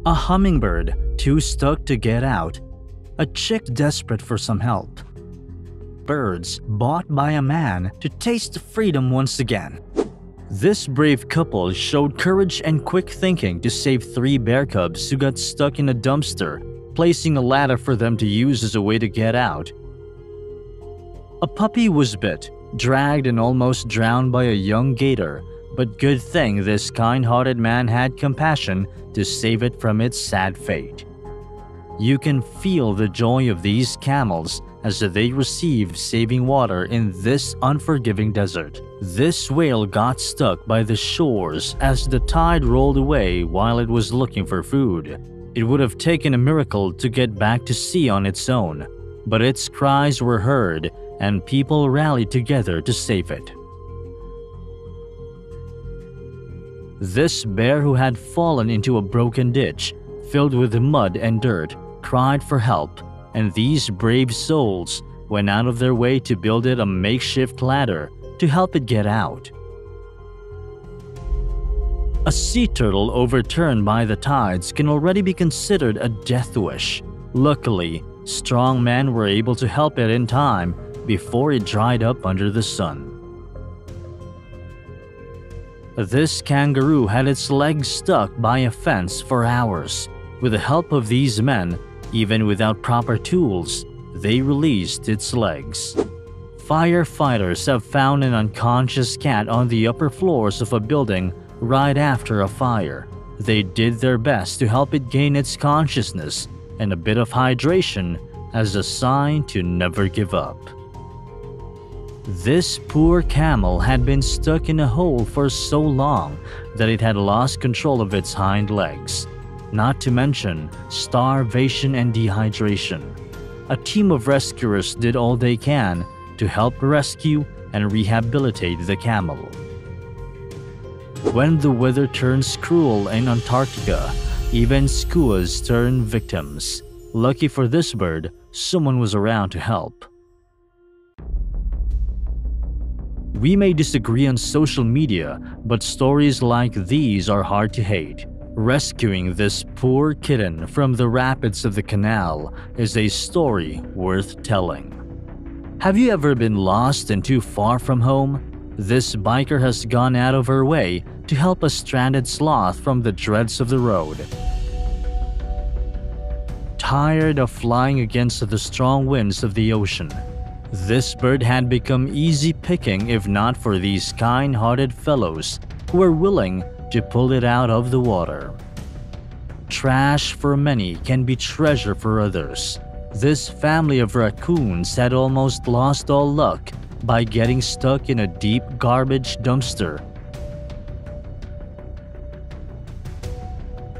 A hummingbird, too stuck to get out. A chick desperate for some help. Birds bought by a man to taste freedom once again. This brave couple showed courage and quick thinking to save 3 bear cubs who got stuck in a dumpster, placing a ladder for them to use as a way to get out. A puppy was bit, dragged and almost drowned by a young gator, but good thing this kind-hearted man had compassion to save it from its sad fate. You can feel the joy of these camels as they received saving water in this unforgiving desert. This whale got stuck by the shores as the tide rolled away while it was looking for food. It would have taken a miracle to get back to sea on its own, but its cries were heard and people rallied together to save it. This bear, who had fallen into a broken ditch filled with mud and dirt, cried for help, and these brave souls went out of their way to build it a makeshift ladder to help it get out. A sea turtle overturned by the tides can already be considered a death wish. Luckily, strong men were able to help it in time before it dried up under the sun. This kangaroo had its legs stuck by a fence for hours. With the help of these men, even without proper tools, they released its legs. Firefighters have found an unconscious cat on the upper floors of a building right after a fire. They did their best to help it gain its consciousness and a bit of hydration as a sign to never give up. This poor camel had been stuck in a hole for so long that it had lost control of its hind legs, not to mention starvation and dehydration. A team of rescuers did all they can to help rescue and rehabilitate the camel. When the weather turns cruel in Antarctica, even skuas turn victims. Lucky for this bird, someone was around to help. We may disagree on social media, but stories like these are hard to hate. Rescuing this poor kitten from the rapids of the canal is a story worth telling. Have you ever been lost and too far from home? This biker has gone out of her way to help a stranded sloth from the dregs of the road. Tired of flying against the strong winds of the ocean, this bird had become easy picking if not for these kind-hearted fellows who were willing to pull it out of the water. Trash for many can be treasure for others. This family of raccoons had almost lost all luck by getting stuck in a deep garbage dumpster.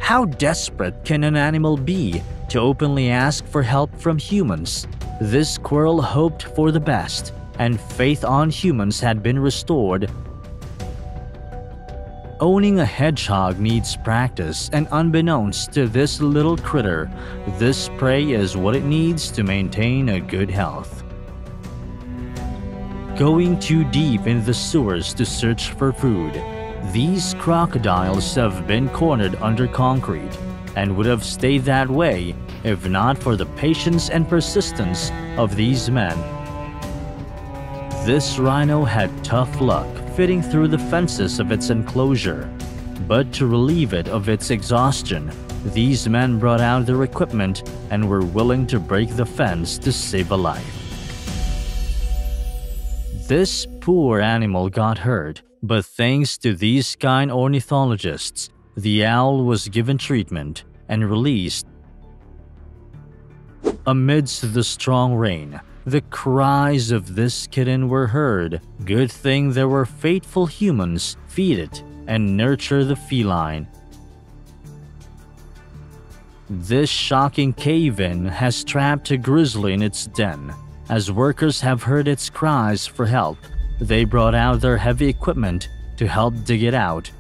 How desperate can an animal be to openly ask for help from humans? This squirrel hoped for the best, and faith on humans had been restored. Owning a hedgehog needs practice, and unbeknownst to this little critter, this prey is what it needs to maintain a good health. Going too deep in the sewers to search for food, these crocodiles have been cornered under concrete and would have stayed that way if not for the patience and persistence of these men. This rhino had tough luck fitting through the fences of its enclosure, but to relieve it of its exhaustion, these men brought out their equipment and were willing to break the fence to save a life. This poor animal got hurt, but thanks to these kind ornithologists, the owl was given treatment and released. Amidst the strong rain, the cries of this kitten were heard. Good thing there were faithful humans feed it and nurture the feline. This shocking cave-in has trapped a grizzly in its den. As workers have heard its cries for help, they brought out their heavy equipment to help dig it out.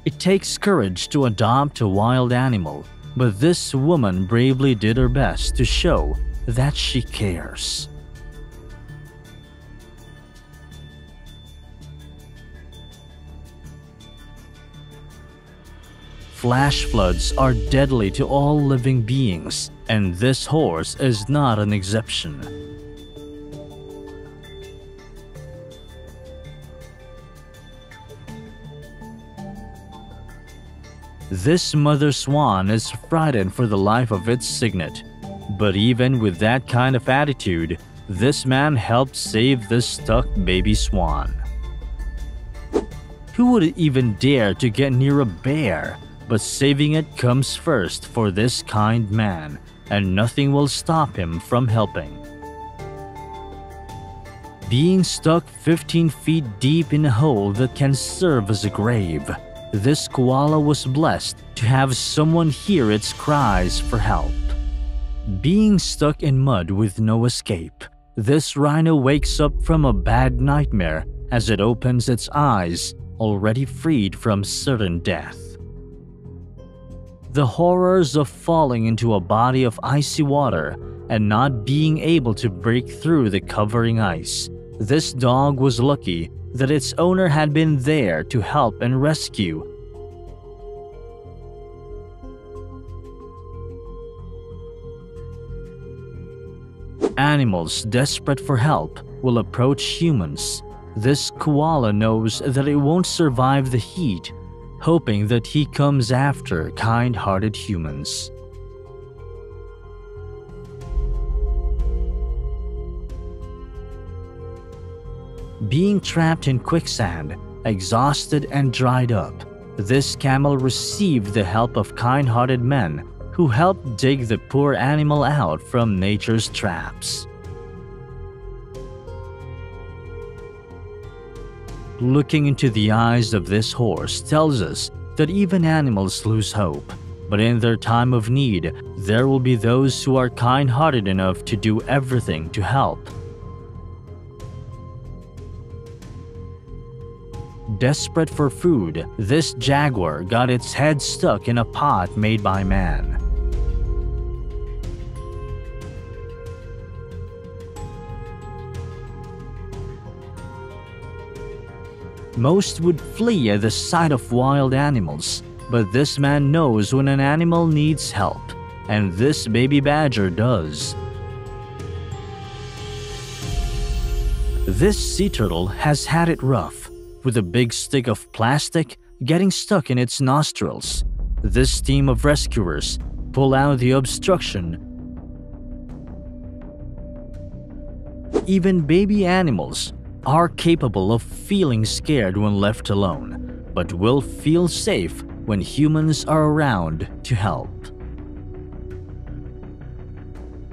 It takes courage to adopt a wild animal, but this woman bravely did her best to show that she cares. Flash floods are deadly to all living beings, and this horse is not an exception. This mother swan is frightened for the life of its cygnet, but even with that kind of attitude, this man helped save the stuck baby swan. Who would even dare to get near a bear? But saving it comes first for this kind man, and nothing will stop him from helping. Being stuck 15 feet deep in a hole that can serve as a grave, this koala was blessed to have someone hear its cries for help. Being stuck in mud with no escape, this rhino wakes up from a bad nightmare as it opens its eyes, already freed from certain death. The horrors of falling into a body of icy water and not being able to break through the covering ice. This dog was lucky that its owner had been there to help and rescue. Animals desperate for help will approach humans. This koala knows that it won't survive the heat, hoping that he comes after kind-hearted humans. Being trapped in quicksand, exhausted and dried up, this camel received the help of kind-hearted men who helped dig the poor animal out from nature's traps. Looking into the eyes of this horse tells us that even animals lose hope, but in their time of need, there will be those who are kind-hearted enough to do everything to help. Desperate for food, this jaguar got its head stuck in a pot made by man. Most would flee at the sight of wild animals, but this man knows when an animal needs help, and this baby badger does. This sea turtle has had it rough, with a big stick of plastic getting stuck in its nostrils. This team of rescuers pull out the obstruction. Even baby animals are capable of feeling scared when left alone, but will feel safe when humans are around to help.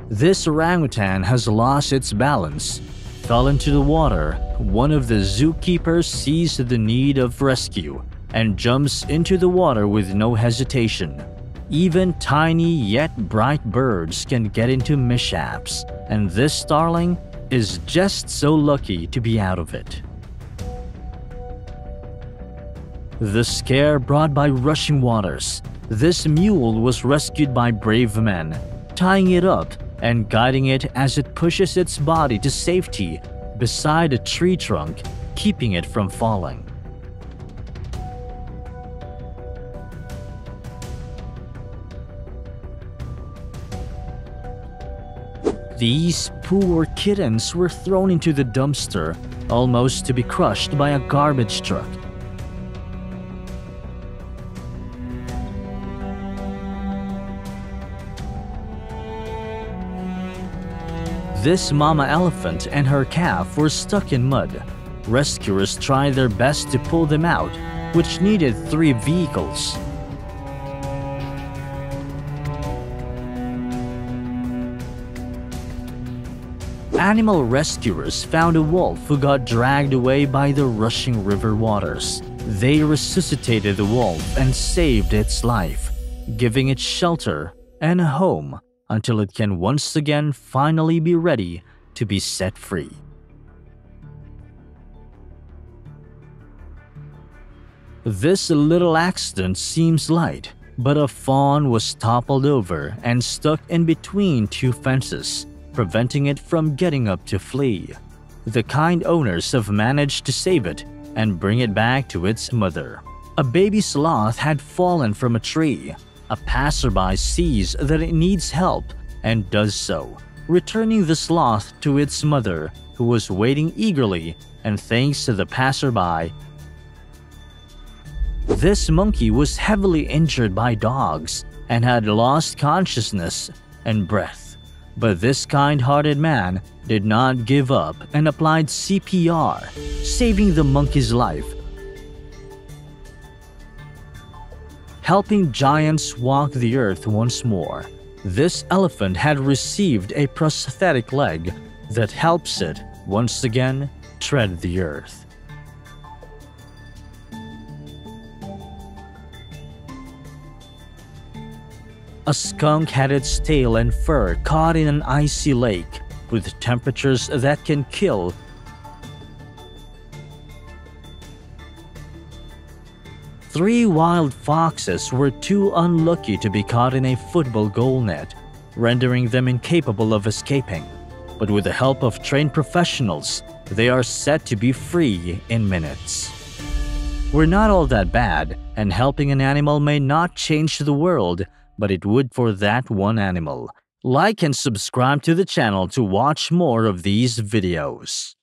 This orangutan has lost its balance, fell into the water. One of the zookeepers sees the need of rescue and jumps into the water with no hesitation. Even tiny yet bright birds can get into mishaps, and this starling is just so lucky to be out of it. The scare brought by rushing waters. This mule was rescued by brave men, tying it up and guiding it as it pushes its body to safety beside a tree trunk, keeping it from falling. These poor kittens were thrown into the dumpster, almost to be crushed by a garbage truck. This mama elephant and her calf were stuck in mud. Rescuers tried their best to pull them out, which needed 3 vehicles. Animal rescuers found a wolf who got dragged away by the rushing river waters. They resuscitated the wolf and saved its life, giving it shelter and a home until it can once again finally be ready to be set free. This little accident seems light, but a fawn was toppled over and stuck in between 2 fences, preventing it from getting up to flee. The kind owners have managed to save it and bring it back to its mother. A baby sloth had fallen from a tree. A passerby sees that it needs help and does so, returning the sloth to its mother, who was waiting eagerly, and thanks to the passerby. This monkey was heavily injured by dogs and had lost consciousness and breath, but this kind-hearted man did not give up and applied CPR, saving the monkey's life. Helping giants walk the earth once more, this elephant had received a prosthetic leg that helps it once again tread the earth. A skunk had its tail and fur caught in an icy lake with temperatures that can kill. Three wild foxes were too unlucky to be caught in a football goal net, rendering them incapable of escaping. But with the help of trained professionals, they are set to be free in minutes. We're not all that bad, and helping an animal may not change the world, but it would for that one animal. Like and subscribe to the channel to watch more of these videos.